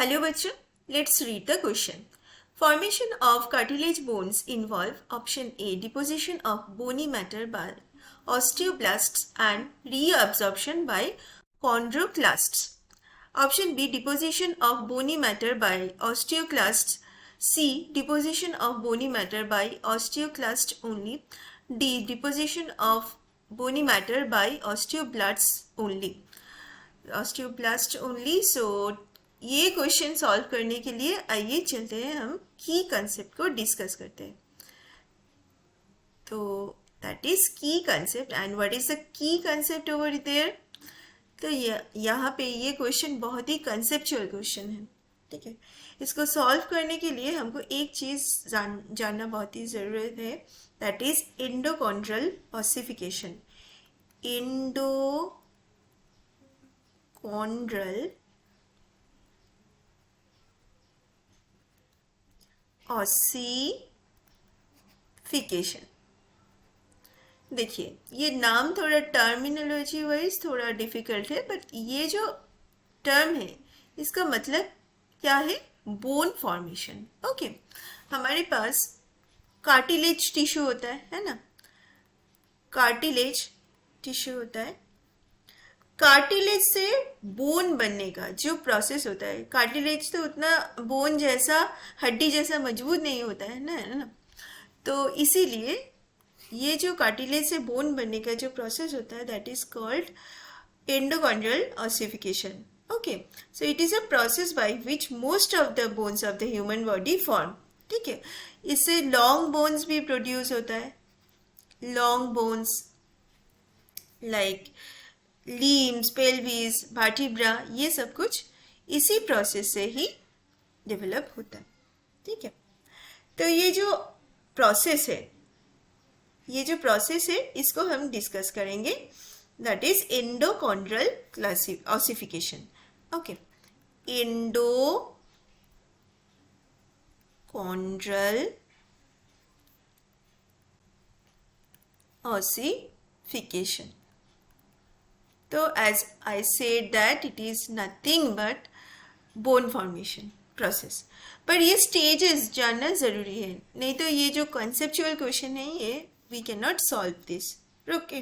Hello bachcho, let's read the question. Formation of cartilage bones involve option A deposition of bony matter by osteoblasts and reabsorption by chondroclasts. Option B deposition of bony matter by osteoclasts. C deposition of bony matter by osteoclast only. D deposition of bony matter by osteoblasts only. Osteoblast only. So ये question solve करने के लिए आइए चलते हैं, हम की concept को डिस्कस करते हैं. तो that is key concept. And what is the key concept over there? तो यहाँ पे ये क्वेश्चन बहुत ही कंसेप्चुअल क्वेश्चन है. ठीक है, इसको सॉल्व करने के लिए हमको एक चीज़ जानना बहुत ही ज़रूरत है. That is endochondral ossification. Endochondral ossification. देखिए, ये नाम थोड़ा टर्मिनोलॉजी वाइज थोड़ा डिफिकल्ट है, बट ये जो टर्म है इसका मतलब क्या है? Bone formation. ओके, हमारे पास कार्टिलेज टिश्यू होता है ना. कार्टिलेज टिश्यू होता है. कार्टिलेज से बोन बनने का जो प्रोसेस होता है, कार्टिलेज तो उतना बोन जैसा, हड्डी जैसा मजबूत नहीं होता है ना. तो इसीलिए ये जो कार्टिलेज से बोन बनने का जो प्रोसेस होता है, that is called endochondral ossification. Okay, so it is a process by which most of the bones of the human body form. ठीक है, इससे लॉन्ग बोन्स भी प्रोड्यूस होता है. Long bones like limbs, pelvis, vertebra, ये सब कुछ इसी प्रोसेस से ही डेवलप होता है. ठीक है, तो ये जो प्रोसेस है इसको हम डिस्कस करेंगे. That is endochondral ossification. Okay, endochondral ossification. तो as I said that it is nothing but bone formation process. पर ये stages जानना ज़रूरी है, नहीं तो ये जो conceptual question है ये we cannot solve this. Okay,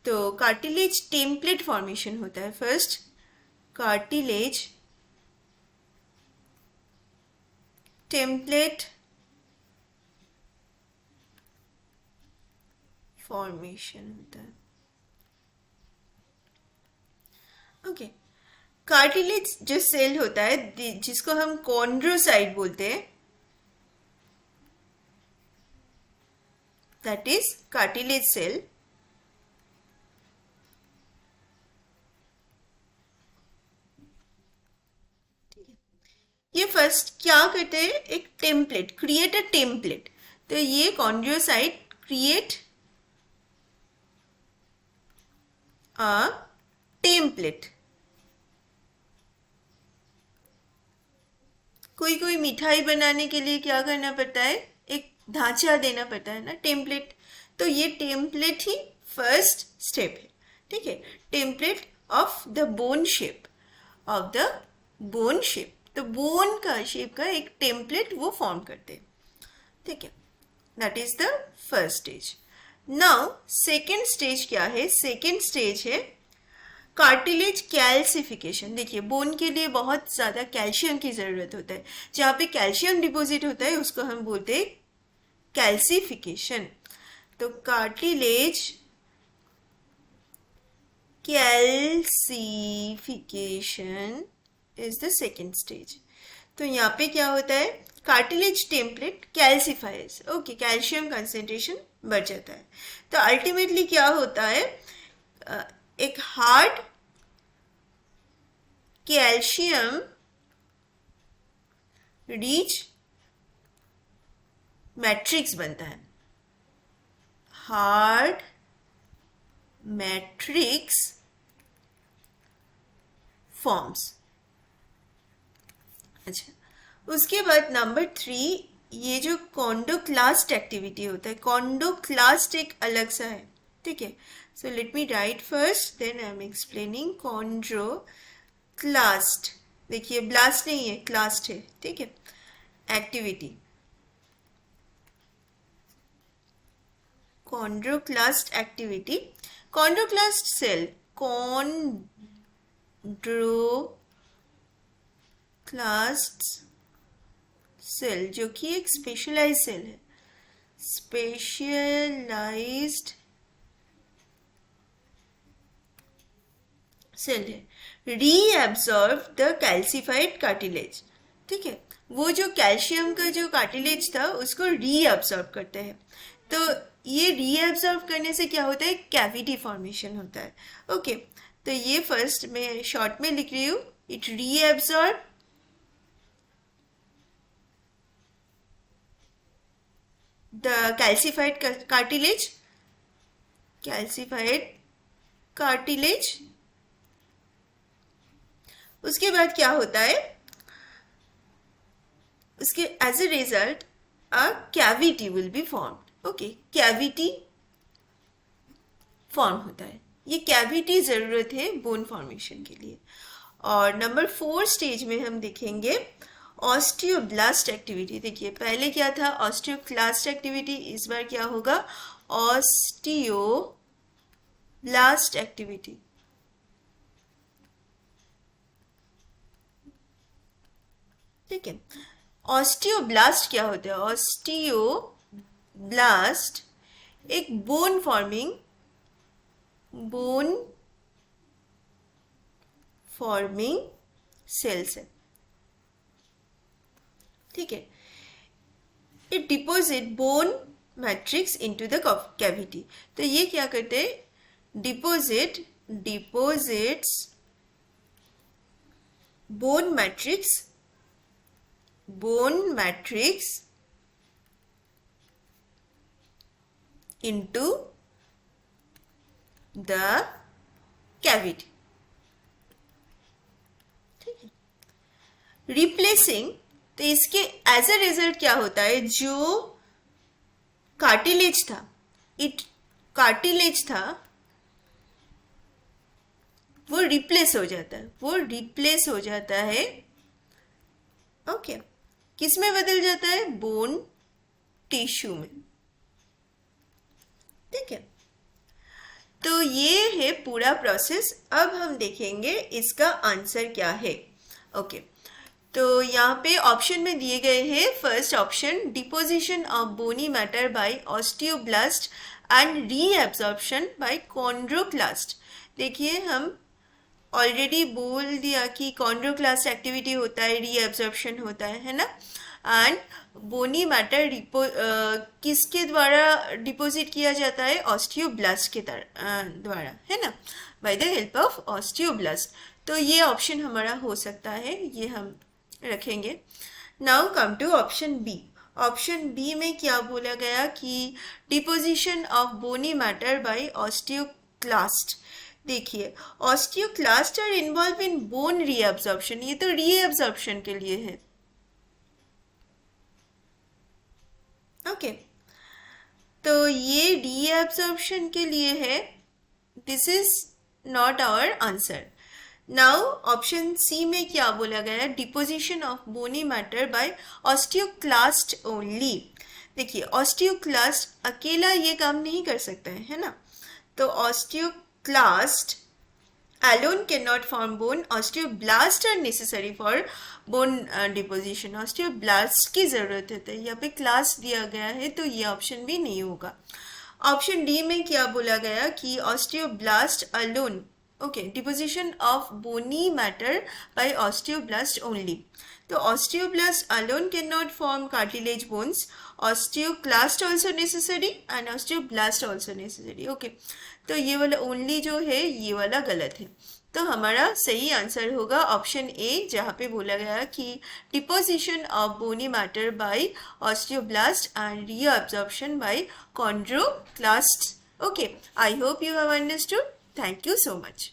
तो कार्टिलेज टेम्पलेट फॉर्मेशन होता है. फर्स्ट कार्टिलेज टेम्पलेट फॉर्मेशन होता है. ओके, कार्टिलेज जो सेल होता है जिसको हम कॉन्ड्रोसाइट बोलते हैं, दैट इज कार्टिलेज सेल. ये फर्स्ट क्या करते हैं? एक टेम्पलेट, क्रिएट अ टेम्पलेट. तो ये कॉन्ड्रोसाइट क्रिएट अ टेम्पलेट. कोई मिठाई बनाने के लिए क्या करना पड़ता है? एक ढांचा देना पड़ता है ना, टेम्पलेट. तो ये टेम्पलेट ही फर्स्ट स्टेप है. ठीक है, template of the bone shape, of the bone shape. तो बोन का शेप का एक टेम्पलेट वो फॉर्म करते हैं. ठीक है, that is the first stage. Now second stage क्या है? सेकेंड स्टेज है कार्टिलेज कैल्सिफिकेशन. देखिए, बोन के लिए बहुत ज़्यादा कैल्शियम की ज़रूरत होता है. जहाँ पे कैल्शियम डिपॉजिट होता है उसको हम बोलते हैं कैल्सिफिकेशन. तो cartilage calcification is the second stage. तो यहाँ पे क्या होता है? Cartilage template calcifies. Okay, calcium concentration बढ़ जाता है. तो अल्टीमेटली क्या होता है? एक हार्ड कैल्शियम रिच मैट्रिक्स बनता है. Hard matrix forms. अच्छा, उसके बाद नंबर 3, ये जो कॉन्डोक्लास्ट एक्टिविटी होता है. कॉन्डोक्लास्ट एक अलग सा है. ठीक है, so let me write first, then I am explaining. Chondroclast देखिए ब्लास्ट नहीं है, क्लास्ट है, ठीक है। Activity chondroclast activity, chondroclast cell, chondroclast cell जो कि एक स्पेशलाइज्ड सेल है, स्पेशलाइज्ड सेल है, रीएब्सॉर्ब द कैल्सिफाइड कार्टिलेज, ठीक है। वो जो कैल्शियम का जो कार्टिलेज था उसको रीअब्सॉर्ब करते हैं। तो ये रीअब्सॉर्ब करने से क्या होता है, कैविटी फॉर्मेशन होता है। ओके, तो ये फर्स्ट मैं शॉर्ट में लिख रही हूँ, it reabsorb the calcified cartilage. उसके बाद क्या होता है, उसके as a result a cavity will be formed. Okay, cavity form होता है, ये कैविटी जरूरत है बोन फॉर्मेशन के लिए। और नंबर 4 स्टेज में हम देखेंगे ऑस्टियोब्लास्ट एक्टिविटी। देखिए पहले क्या था, ऑस्टियोक्लास्ट एक्टिविटी, इस बार क्या होगा, ऑस्टियोब्लास्ट एक्टिविटी। ठीक है, ऑस्टियोब्लास्ट क्या होता है, ऑस्टियोब्लास्ट एक बोन फॉर्मिंग सेल्स है, ठीक है। It deposit bone matrix into the cavity. तो ये क्या करते हैं, deposits bone matrix into the cavity, ठीक है। रिप्लेसिंग, तो इसके एज ए रिजल्ट क्या होता है, जो कार्टिलेज था वो रिप्लेस हो जाता है, ओके। किस में बदल जाता है, बोन टिश्यू में, ठीक है। तो ये है पूरा प्रोसेस। अब हम देखेंगे इसका आंसर क्या है। ओके, तो यहाँ पे ऑप्शन में दिए गए हैं, first option deposition of bony matter by osteoblast and reabsorption by chondroclast. देखिए हम ऑलरेडी बोल दिया कि कॉन्ड्रोक्लास्ट एक्टिविटी होता है, रीएब्सॉर्प्शन होता है ना। एंड बोनी मैटर किसके द्वारा डिपॉजिट किया जाता है, ऑस्टियोब्लास्ट के द्वारा, है ना, by the help of osteoblast. तो ये ऑप्शन हमारा हो सकता है, ये हम रखेंगे। Now come to option B. Option B में क्या बोला गया कि deposition of bony matter by osteoclast. देखिए osteoclast are involved in bone reabsorption, ये तो रीअब्सॉर्प्शन के लिए है, ओके। तो ये रीअब्सॉर्प्शन के लिए है, this is not our answer. Now option C में क्या बोला गया है, deposition of bony matter by osteoclast only. देखिए ऑस्टियोक्लास्ट अकेला ये काम नहीं कर सकता है ना, तो osteoclast alone cannot form bone, osteoblasts are necessary for bone deposition, osteoblasts की जरूरत है। तो यहाँ पे क्लास दिया गया है, तो ये ऑप्शन भी नहीं होगा। ऑप्शन डी में क्या बोला गया कि osteoblast alone, okay, deposition of bony matter by osteoblast only. तो osteoblast alone can not form cartilage bones, osteoclast also necessary and osteoblast also necessary, okay. तो ये वाला ओनली जो है ये वाला गलत है। तो हमारा सही आंसर होगा ऑप्शन ए, जहाँ पे बोला गया कि deposition of bony matter by osteoblast and reabsorption by chondroclast. Okay, I hope you have understood. Thank you so much.